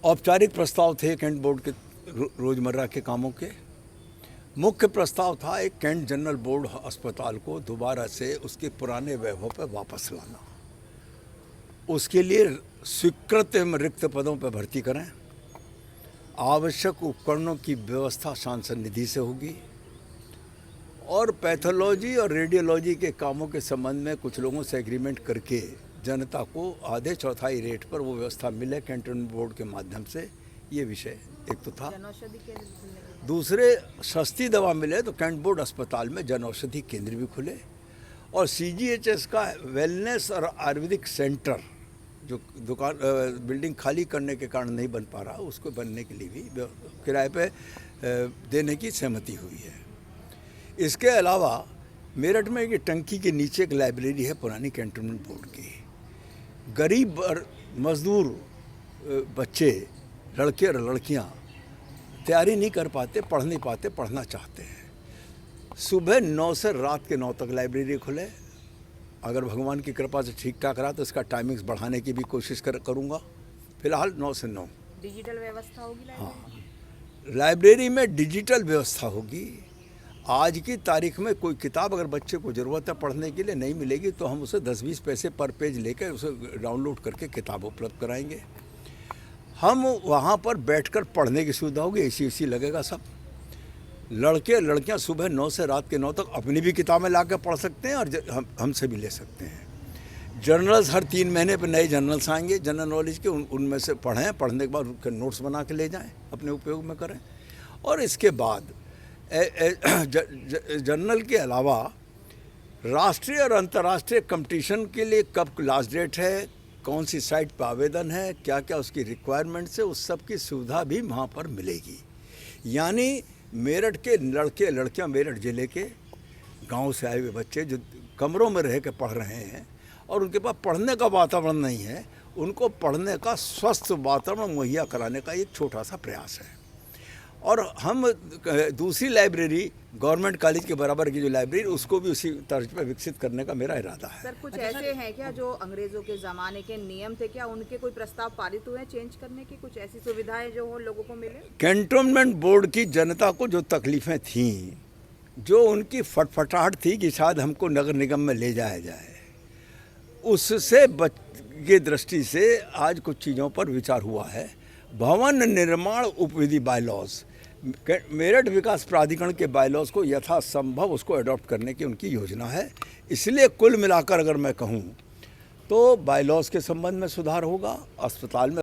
औपचारिक प्रस्ताव थे कैंट बोर्ड के रोज़मर्रा के कामों के। मुख्य प्रस्ताव था एक कैंट जनरल बोर्ड अस्पताल को दोबारा से उसके पुराने वैभव पर वापस लाना। उसके लिए स्वीकृत रिक्त पदों पर भर्ती करें। आवश्यक उपकरणों की व्यवस्था सांसद निधि से होगी और पैथोलॉजी और रेडियोलॉजी के कामों के संबंध में कुछ लोगों से एग्रीमेंट करके जनता को आधे चौथाई रेट पर वो व्यवस्था मिले कैंटोनमेंट बोर्ड के माध्यम से। ये विषय एक तो था। दूसरे, सस्ती दवा मिले तो कैंट बोर्ड अस्पताल में जनऔषधि केंद्र भी खुले और CGHS का वेलनेस और आयुर्वेदिक सेंटर जो दुकान बिल्डिंग खाली करने के कारण नहीं बन पा रहा, उसको बनने के लिए भी किराए पे देने की सहमति हुई है। इसके अलावा मेरठ में एक टंकी के नीचे एक लाइब्रेरी है पुरानी कैंटोनमेंट बोर्ड की। गरीब और मजदूर बच्चे, लड़के और लड़कियां तैयारी नहीं कर पाते, पढ़ नहीं पाते, पढ़ना चाहते हैं। सुबह 9 से रात के 9 तक लाइब्रेरी खुले। अगर भगवान की कृपा से ठीक ठाक रहा तो इसका टाइमिंग्स बढ़ाने की भी कोशिश करूँगा। फिलहाल 9 से 9 डिजिटल व्यवस्था होगी। हाँ, लाइब्रेरी में डिजिटल व्यवस्था होगी। आज की तारीख में कोई किताब अगर बच्चे को ज़रूरत है पढ़ने के लिए नहीं मिलेगी तो हम उसे 10-20 पैसे पर पेज लेकर उसे डाउनलोड करके किताब उपलब्ध कराएंगे। हम वहाँ पर बैठकर पढ़ने की सुविधा होगी, AC लगेगा सब। लड़के लड़कियाँ सुबह 9 से रात के 9 तक अपनी भी किताबें ला कर पढ़ सकते हैं और हमसे भी ले सकते हैं। जर्नल्स हर 3 महीने पर नए जर्नल्स आएंगे जनरल नॉलेज के, उनमें से पढ़ें, पढ़ने के बाद उनके नोट्स बना के ले जाएं, अपने उपयोग में करें। और इसके बाद जर्नल के अलावा राष्ट्रीय और अंतर्राष्ट्रीय कंपटीशन के लिए कब लास्ट डेट है, कौन सी साइट पर आवेदन है, क्या क्या उसकी रिक्वायरमेंट्स है, उस सब की सुविधा भी वहाँ पर मिलेगी। यानी मेरठ के लड़के लड़कियाँ, मेरठ ज़िले के गांव से आए हुए बच्चे जो कमरों में रह के पढ़ रहे हैं और उनके पास पढ़ने का वातावरण नहीं है, उनको पढ़ने का स्वस्थ वातावरण मुहैया कराने का एक छोटा सा प्रयास है। और हम दूसरी लाइब्रेरी गवर्नमेंट कॉलेज के बराबर की जो लाइब्रेरी, उसको भी उसी तर्ज पर विकसित करने का मेरा इरादा है। सर, कुछ ऐसे हैं क्या जो अंग्रेजों के ज़माने के नियम थे, क्या उनके कोई प्रस्ताव पारित हुए चेंज करने की? कुछ ऐसी सुविधाएं जो हो लोगों को मिले? कैंटोनमेंट बोर्ड की जनता को जो तकलीफ़ें थीं, जो उनकी फटफटाहट थी कि शायद हमको नगर निगम में ले जाया जाए, उससे बच के दृष्टि से आज कुछ चीज़ों पर विचार हुआ है। भवन निर्माण उपविधि बायलॉज, मेरठ विकास प्राधिकरण के बायलॉज को यथासंभव उसको अडॉप्ट करने की उनकी योजना है। इसलिए कुल मिलाकर अगर मैं कहूँ तो बायलॉज के संबंध में सुधार होगा, अस्पताल में